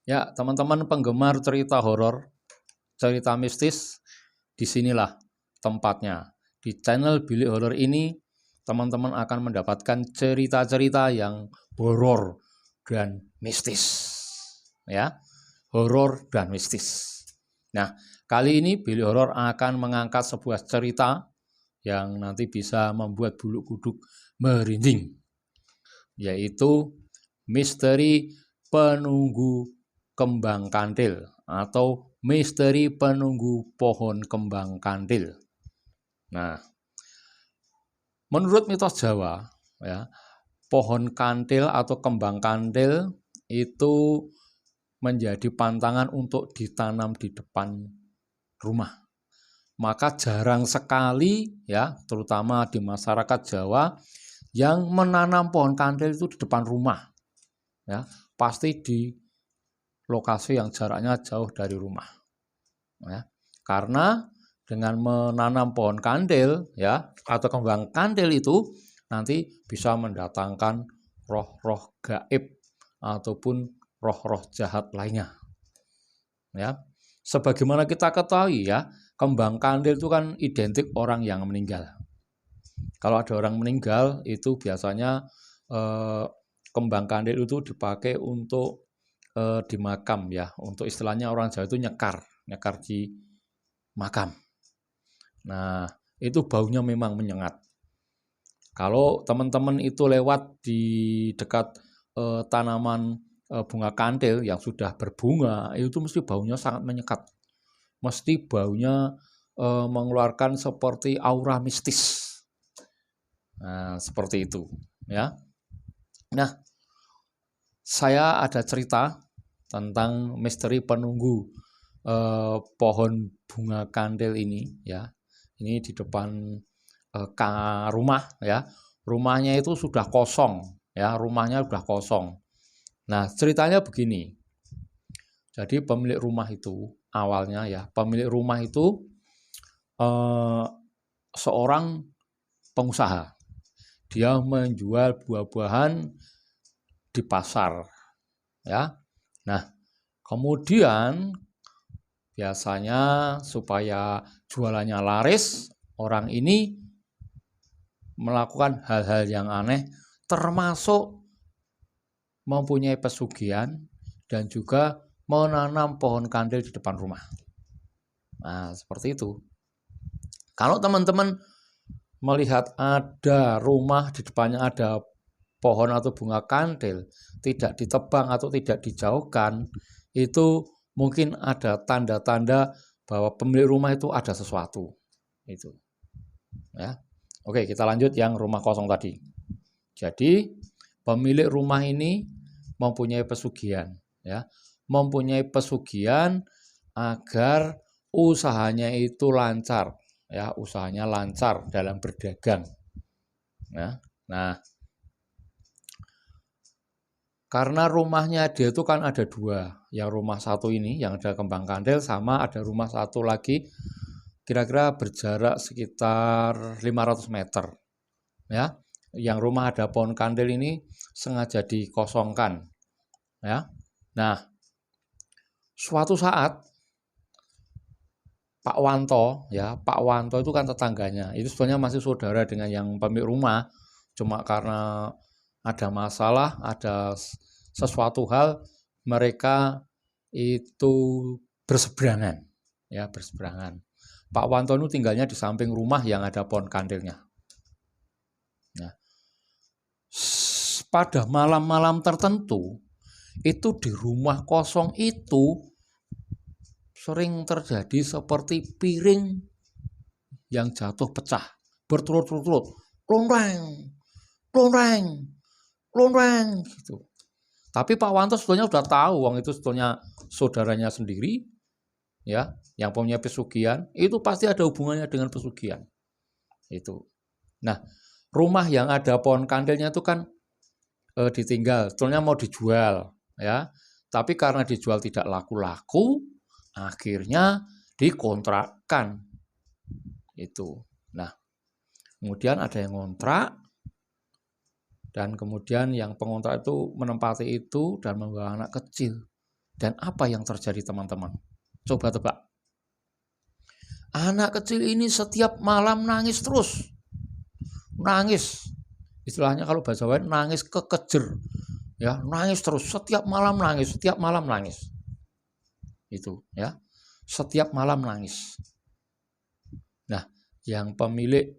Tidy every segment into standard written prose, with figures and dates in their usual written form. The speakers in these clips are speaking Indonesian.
Ya, teman-teman penggemar cerita horor, cerita mistis, disinilah tempatnya. Di channel Bilik Horor ini, teman-teman akan mendapatkan cerita-cerita yang horor dan mistis. Ya, horor dan mistis. Nah, kali ini Bilik Horor akan mengangkat sebuah cerita yang nanti bisa membuat bulu kuduk merinding, yaitu misteri penunggu kembang kandil atau misteri penunggu pohon kembang kandil. Nah, menurut mitos Jawa, ya, pohon kandil atau kembang kandil itu menjadi pantangan untuk ditanam di depan rumah. Maka jarang sekali, ya, terutama di masyarakat Jawa, yang menanam pohon kandil itu di depan rumah. Ya, pasti di lokasi yang jaraknya jauh dari rumah, ya. Karena dengan menanam pohon kandil, ya, atau kembang kandil itu nanti bisa mendatangkan roh-roh gaib ataupun roh-roh jahat lainnya, ya. Sebagaimana kita ketahui, ya, kembang kandil itu kan identik orang yang meninggal. Kalau ada orang meninggal itu biasanya kembang kandil itu dipakai untuk di makam, ya, untuk istilahnya orang Jawa itu nyekar di makam. Nah, itu baunya memang menyengat. Kalau teman-teman itu lewat di dekat tanaman bunga kandil yang sudah berbunga, itu mesti baunya sangat menyekat. Mesti baunya mengeluarkan seperti aura mistis. Nah, seperti itu, ya. Nah, saya ada cerita tentang misteri penunggu pohon bunga kandil ini, ya. Ini di depan rumah, ya. Rumahnya itu sudah kosong, ya. Rumahnya sudah kosong. Nah, ceritanya begini. Jadi pemilik rumah itu awalnya, ya, pemilik rumah itu seorang pengusaha. Dia menjual buah-buahan di pasar, ya. Nah, kemudian biasanya supaya jualannya laris, orang ini melakukan hal-hal yang aneh, termasuk mempunyai pesugihan dan juga menanam pohon kandil di depan rumah. Nah, seperti itu. Kalau teman-teman melihat ada rumah di depannya ada pohon atau bunga kandil, tidak ditebang atau tidak dijauhkan, itu mungkin ada tanda-tanda bahwa pemilik rumah itu ada sesuatu. Itu, ya. Oke, kita lanjut yang rumah kosong tadi. Jadi pemilik rumah ini mempunyai pesugihan, ya, mempunyai pesugihan agar usahanya itu lancar, ya, usahanya lancar dalam berdagang, ya. Nah, karena rumahnya dia itu kan ada dua, yang rumah satu ini yang ada kembang kandil sama ada rumah satu lagi kira-kira berjarak sekitar 500 meter, ya. Yang rumah ada pohon kandil ini sengaja dikosongkan, ya. Nah, suatu saat Pak Wanto, ya, Pak Wanto itu kan tetangganya, itu sebenarnya masih saudara dengan yang pemilik rumah, cuma karena ada masalah, ada sesuatu hal, mereka itu berseberangan, ya, berseberangan. Pak Wanto itu tinggalnya di samping rumah yang ada pohon kandilnya. Nah, pada malam-malam tertentu itu di rumah kosong itu sering terjadi seperti piring yang jatuh pecah berturut-turut, lonreng, lonreng, lonreng, gitu. Tapi Pak Wanto sebetulnya sudah tahu, wong itu sebetulnya saudaranya sendiri, ya, yang punya pesugihan, itu pasti ada hubungannya dengan pesugihan. Itu. Nah, rumah yang ada pohon kandilnya itu kan ditinggal, sebetulnya mau dijual, ya. Tapi karena dijual tidak laku-laku, akhirnya dikontrakkan. Itu. Nah, kemudian ada yang ngontrak, dan kemudian yang pengontrak itu menempati itu dan membawa anak kecil. Dan apa yang terjadi teman-teman? Coba tebak. Anak kecil ini setiap malam nangis terus. Nangis. Istilahnya kalau bahasa Jawa nangis kekejer. Ya, nangis terus, setiap malam nangis, setiap malam nangis. Itu, ya. Setiap malam nangis. Nah, yang pemilik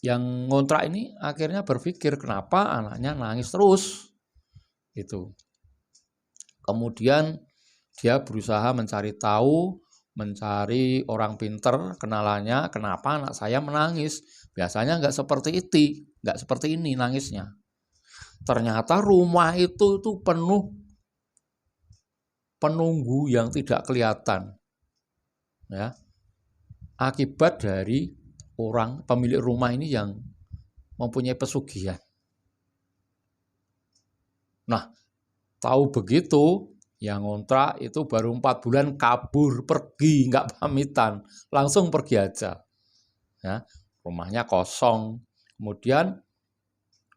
yang ngontrak ini akhirnya berpikir kenapa anaknya nangis terus. Itu. Kemudian dia berusaha mencari tahu, mencari orang pinter, kenalannya, kenapa anak saya menangis. Biasanya nggak seperti itu, nggak seperti ini nangisnya. Ternyata rumah itu penuh penunggu yang tidak kelihatan. Ya. Akibat dari orang pemilik rumah ini yang mempunyai pesugihan. Nah, tahu begitu, yang ngontrak itu baru 4 bulan kabur, pergi, nggak pamitan, langsung pergi aja. Ya, rumahnya kosong. Kemudian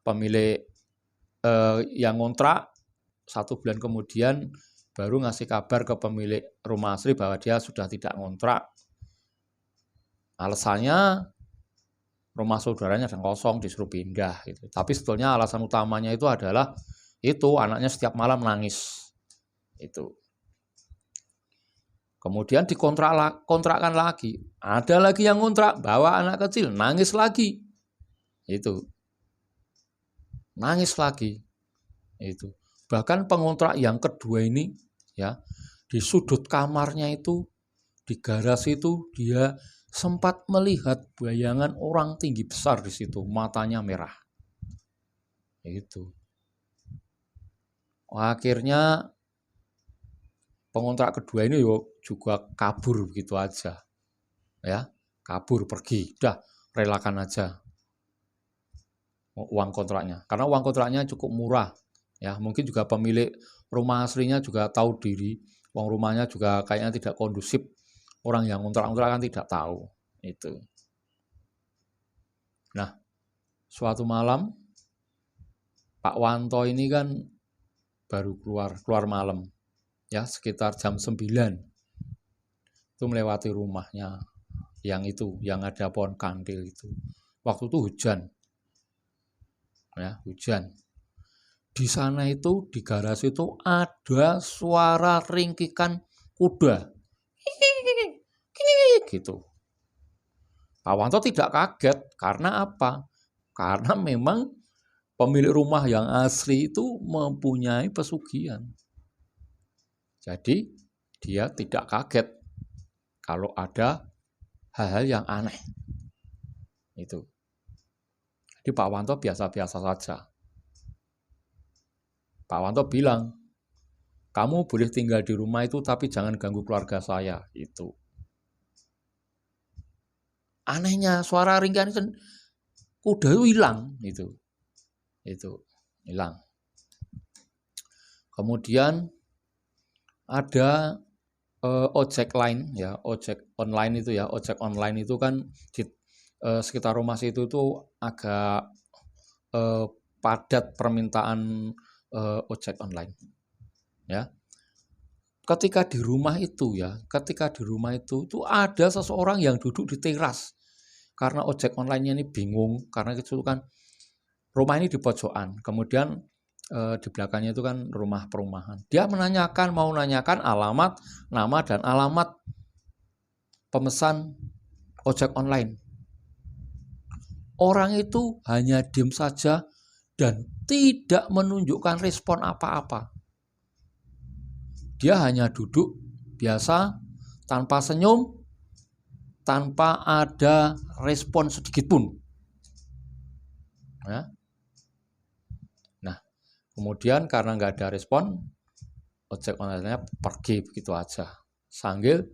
pemilik yang ngontrak 1 bulan kemudian baru ngasih kabar ke pemilik rumah asli bahwa dia sudah tidak ngontrak. Alasannya rumah saudaranya sedang kosong, disuruh pindah gitu. Tapi sebetulnya alasan utamanya itu adalah itu anaknya setiap malam nangis. Itu. Kemudian dikontrakkan lagi. Ada lagi yang ngontrak, bawa anak kecil, nangis lagi. Itu. Nangis lagi. Itu. Bahkan pengontrak yang kedua ini ya, di sudut kamarnya itu, di garasi itu dia sempat melihat bayangan orang tinggi besar di situ, matanya merah. Itu. Akhirnya pengontrak kedua ini juga kabur begitu aja. Ya, kabur pergi. Udah, relakan aja uang kontraknya. Karena uang kontraknya cukup murah. Ya, mungkin juga pemilik rumah aslinya juga tahu diri. Uang rumahnya juga kayaknya tidak kondusif. Orang yang kontrak-kontrak kan tidak tahu. Itu. Nah, suatu malam Pak Wanto ini kan baru keluar malam. Ya, sekitar jam 9. Itu melewati rumahnya yang ada pohon kandil itu. Waktu itu hujan. Ya, hujan. Di sana itu, di garasi itu ada suara ringkikan kuda. Gitu. Pak Wanto tidak kaget. Karena apa? Karena memang pemilik rumah yang asli itu mempunyai pesugihan. Jadi dia tidak kaget kalau ada hal-hal yang aneh. Itu. Jadi Pak Wanto biasa-biasa saja. Pak Wanto bilang, kamu boleh tinggal di rumah itu tapi jangan ganggu keluarga saya. Itu. Anehnya suara ringkikan itu kuda itu hilang. Itu hilang. Kemudian ada ojek lain ya, ojek online itu ya, ojek online itu kan di sekitar rumah situ itu agak padat permintaan ojek online. Ya. Ketika di rumah itu ada seseorang yang duduk di teras. Karena ojek online-nya ini bingung, karena itu kan rumah ini di pojokan. Kemudian di belakangnya itu kan rumah perumahan. Dia mau nanyakan alamat, nama dan alamat pemesan ojek online. Orang itu hanya diam saja dan tidak menunjukkan respon apa-apa. Dia hanya duduk biasa, tanpa senyum, tanpa ada respon sedikit pun. Ya. Nah, kemudian karena nggak ada respon, ojek online-nya pergi begitu aja. Sambil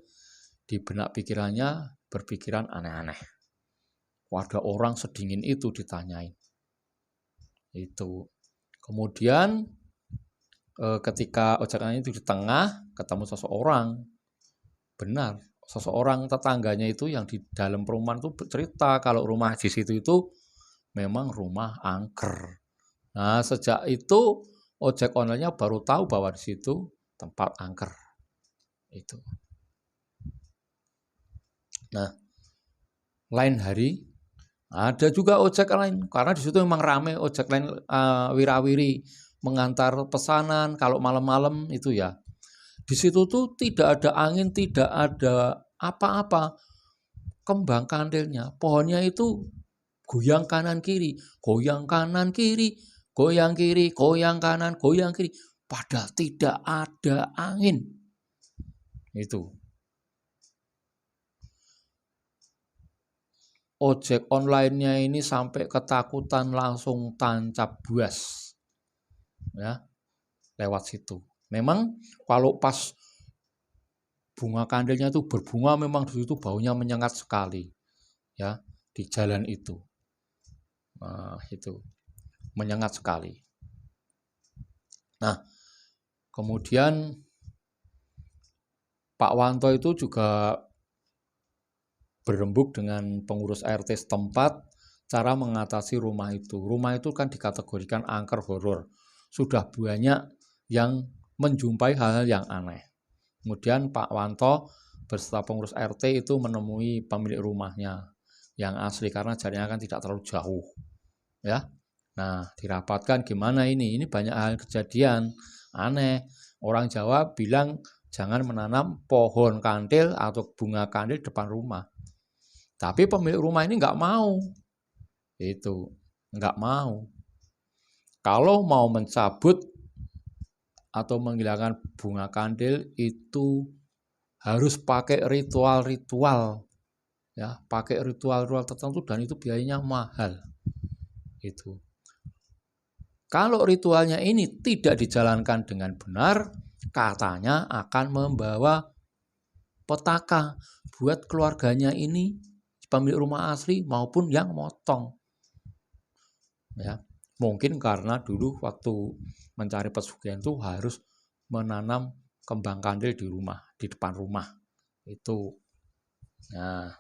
di benak pikirannya berpikiran aneh-aneh. Ada orang sedingin itu ditanyain. Itu. Kemudian ketika ojek online itu di tengah, ketemu seseorang. Benar, seseorang tetangganya itu yang di dalam perumahan itu bercerita kalau rumah di situ itu memang rumah angker. Nah, sejak itu ojek online-nya baru tahu bahwa di situ tempat angker itu. Nah, lain hari ada juga ojek lain, karena di situ memang ramai ojek lain wirawiri mengantar pesanan kalau malam-malam itu ya. Di situ tuh tidak ada angin, tidak ada apa-apa. Kembang kandilnya, pohonnya itu goyang kanan kiri, goyang kanan kiri, goyang kiri, goyang kanan, goyang kiri. Padahal tidak ada angin. Itu. Ojek online-nya ini sampai ketakutan langsung tancap buas. Ya, lewat situ. Memang kalau pas bunga kandilnya itu berbunga, memang di situ baunya menyengat sekali. Ya, di jalan itu. Nah, itu menyengat sekali. Nah, kemudian Pak Wanto itu juga berembuk dengan pengurus RT setempat cara mengatasi rumah itu. Rumah itu kan dikategorikan angker horor. Sudah banyak yang menjumpai hal-hal yang aneh. Kemudian Pak Wanto beserta pengurus RT itu menemui pemilik rumahnya yang asli karena jaraknya kan tidak terlalu jauh. Ya. Nah, dirapatkan gimana ini? Ini banyak hal kejadian aneh. Orang Jawa bilang jangan menanam pohon kandil atau bunga kandil depan rumah. Tapi pemilik rumah ini nggak mau. Itu, nggak mau. Kalau mau mencabut atau menghilangkan bunga kandil itu harus pakai ritual-ritual. Ya, pakai ritual-ritual tertentu dan itu biayanya mahal. Itu. Kalau ritualnya ini tidak dijalankan dengan benar, katanya akan membawa petaka buat keluarganya ini, pemilik rumah asli maupun yang motong. Ya, mungkin karena dulu waktu mencari pesugihan itu harus menanam kembang kandil di rumah, di depan rumah. Itu. Nah,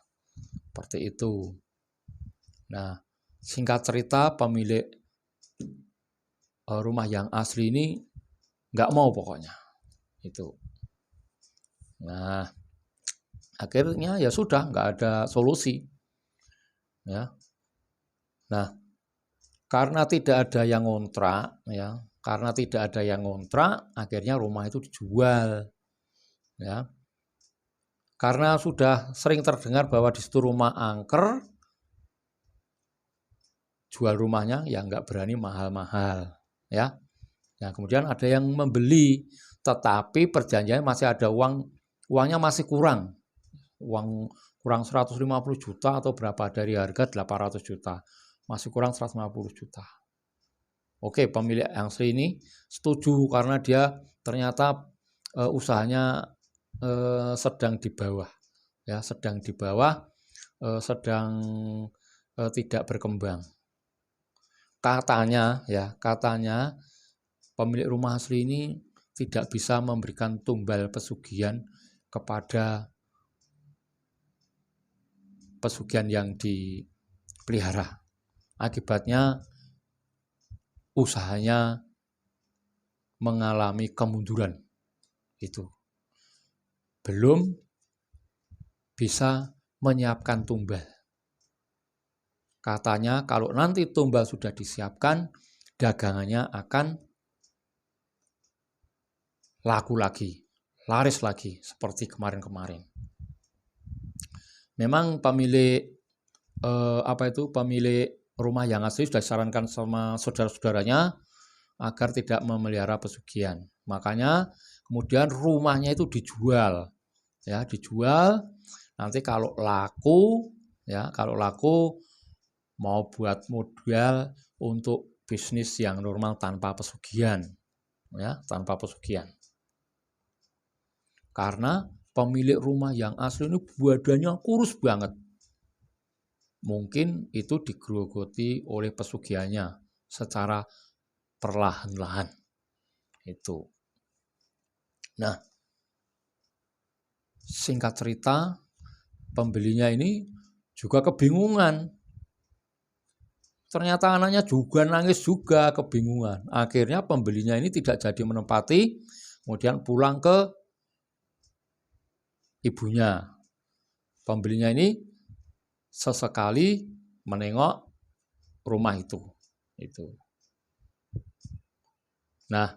seperti itu. Nah, singkat cerita pemilik rumah yang asli ini nggak mau pokoknya. Itu. Nah, akhirnya ya sudah nggak ada solusi. Ya. Nah, karena tidak ada yang ngontrak, ya, karena tidak ada yang ngontrak, akhirnya rumah itu dijual. Ya. Karena sudah sering terdengar bahwa di situ rumah angker, jual rumahnya ya nggak berani mahal-mahal. Ya. Nah, kemudian ada yang membeli, tetapi perjanjiannya masih ada uangnya masih kurang. Uang kurang 150 juta atau berapa dari harga 800 juta. Masih kurang 150 juta. Oke, pemilik yang asli ini setuju karena dia ternyata usahanya sedang di bawah. Ya, sedang di bawah, sedang tidak berkembang. Katanya pemilik rumah asli ini tidak bisa memberikan tumbal pesugihan kepada pesugihan yang dipelihara. Akibatnya usahanya mengalami kemunduran. Itu. Belum bisa menyiapkan tumbal. Katanya kalau nanti tumbal sudah disiapkan, dagangannya akan laku lagi, laris lagi seperti kemarin-kemarin. Memang pemilik pemilik rumah yang asli sudah disarankan sama saudara-saudaranya agar tidak memelihara pesugihan. Makanya kemudian rumahnya itu dijual. Ya, dijual. Nanti kalau laku mau buat modal untuk bisnis yang normal tanpa pesugihan. Ya, tanpa pesugihan. Karena pemilik rumah yang asli ini badannya kurus banget. Mungkin itu digerogoti oleh pesugihannya secara perlahan-lahan. Itu. Nah, singkat cerita, pembelinya ini juga kebingungan. Ternyata anaknya juga nangis juga, kebingungan. Akhirnya pembelinya ini tidak jadi menempati kemudian pulang ke ibunya. Pembelinya ini sesekali menengok rumah itu. Nah,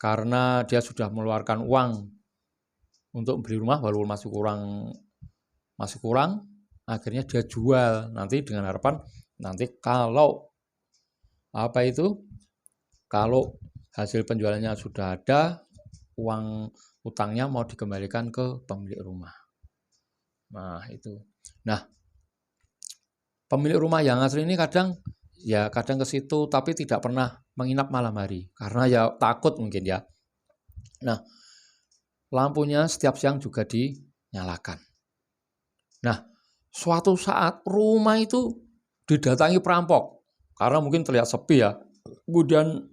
karena dia sudah mengeluarkan uang untuk beli rumah, walaupun masih kurang, akhirnya dia jual nanti dengan harapan nanti kalau kalau hasil penjualannya sudah ada, uang utangnya mau dikembalikan ke pemilik rumah. Nah, itu. Nah, pemilik rumah yang asli ini kadang ke situ tapi tidak pernah menginap malam hari karena ya takut mungkin ya. Nah, lampunya setiap siang juga dinyalakan. Nah, suatu saat rumah itu didatangi perampok karena mungkin terlihat sepi ya. Kemudian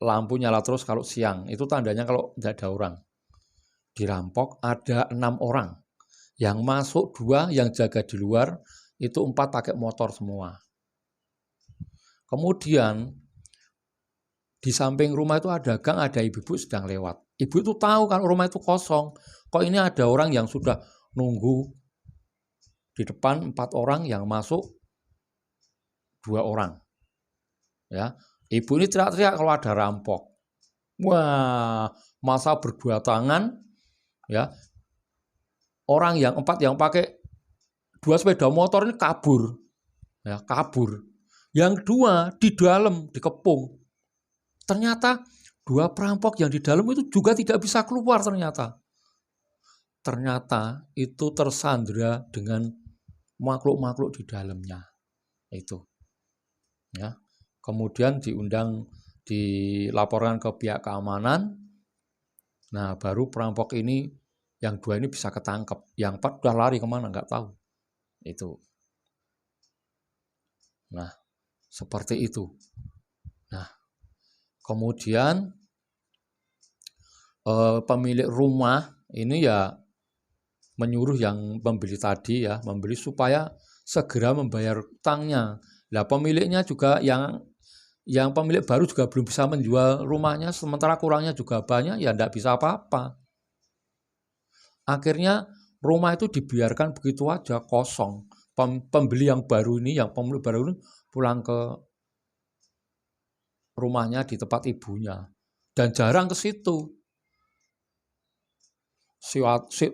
lampu nyala terus kalau siang, itu tandanya kalau tidak ada orang. Dirampok ada 6 orang, yang masuk 2, yang jaga di luar itu 4 pakai motor semua. Kemudian di samping rumah itu ada gang, ada ibu-ibu sedang lewat. Ibu itu tahu kalau rumah itu kosong, kok ini ada orang yang sudah nunggu di depan 4 orang, yang masuk 2 orang. Ya, ibu ini teriak-teriak kalau ada rampok. Wah, masa berdua tangan, ya. Orang yang 4 yang pakai 2 sepeda motor ini kabur. Ya, kabur. Yang 2 di dalam dikepung. Ternyata 2 perampok yang di dalam itu juga tidak bisa keluar ternyata. Ternyata itu tersandra dengan makhluk-makhluk di dalamnya. Itu. Ya. Kemudian dilaporkan ke pihak keamanan. Nah, baru perampok ini yang 2 ini bisa ketangkep. Yang 4 udah lari kemana nggak tahu. Itu. Nah, seperti itu. Nah, kemudian pemilik rumah ini ya menyuruh yang membeli tadi ya, membeli supaya segera membayar utangnya. Nah, pemiliknya juga yang pemilik baru juga belum bisa menjual rumahnya, sementara kurangnya juga banyak, ya tidak bisa apa-apa. Akhirnya rumah itu dibiarkan begitu aja kosong. Pembeli yang baru ini, yang pemilik baru ini pulang ke rumahnya di tempat ibunya dan jarang ke situ.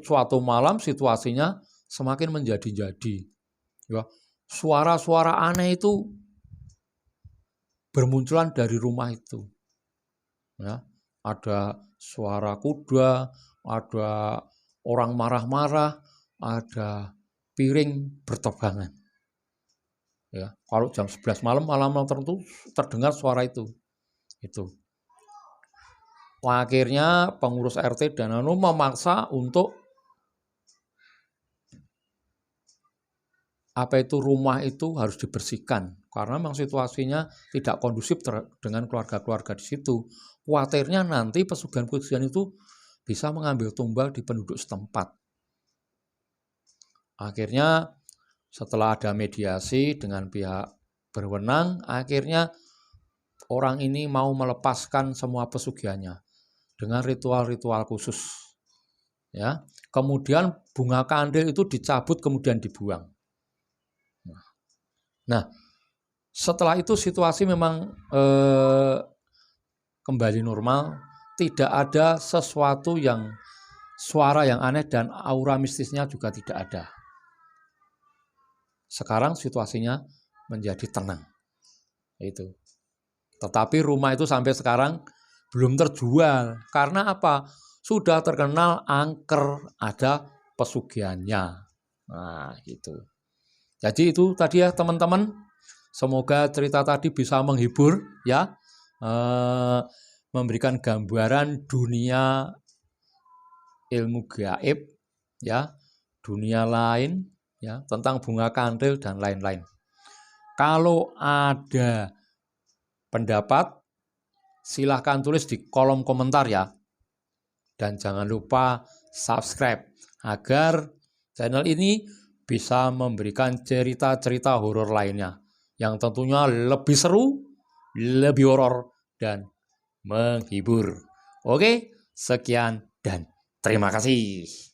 Suatu malam situasinya semakin menjadi-jadi. Ya, suara-suara aneh itu bermunculan dari rumah itu. Ya, ada suara kuda, ada orang marah-marah, ada piring berterbangan. Ya, kalau jam 11 malam tertentu terdengar suara itu. Akhirnya pengurus RT dan memaksa untuk rumah itu harus dibersihkan karena memang situasinya tidak kondusif dengan keluarga-keluarga di situ. Khawatirnya nanti pesugihan-pesugihan itu bisa mengambil tumbal di penduduk setempat. Akhirnya setelah ada mediasi dengan pihak berwenang, akhirnya orang ini mau melepaskan semua pesugihannya dengan ritual-ritual khusus. Ya, kemudian bunga kandil itu dicabut kemudian dibuang. Nah, setelah itu situasi memang kembali normal, tidak ada sesuatu yang suara yang aneh dan aura mistisnya juga tidak ada. Sekarang situasinya menjadi tenang. Itu. Tetapi rumah itu sampai sekarang belum terjual. Karena apa? Sudah terkenal angker, ada pesugihannya. Nah, gitu. Jadi itu tadi ya teman-teman. Semoga cerita tadi bisa menghibur ya. Memberikan gambaran dunia ilmu gaib ya, dunia lain ya, tentang bunga kandil dan lain-lain. Kalau ada pendapat silahkan tulis di kolom komentar ya. Dan jangan lupa subscribe agar channel ini bisa memberikan cerita-cerita horor lainnya yang tentunya lebih seru, lebih horor dan menghibur. Oke, sekian dan terima kasih.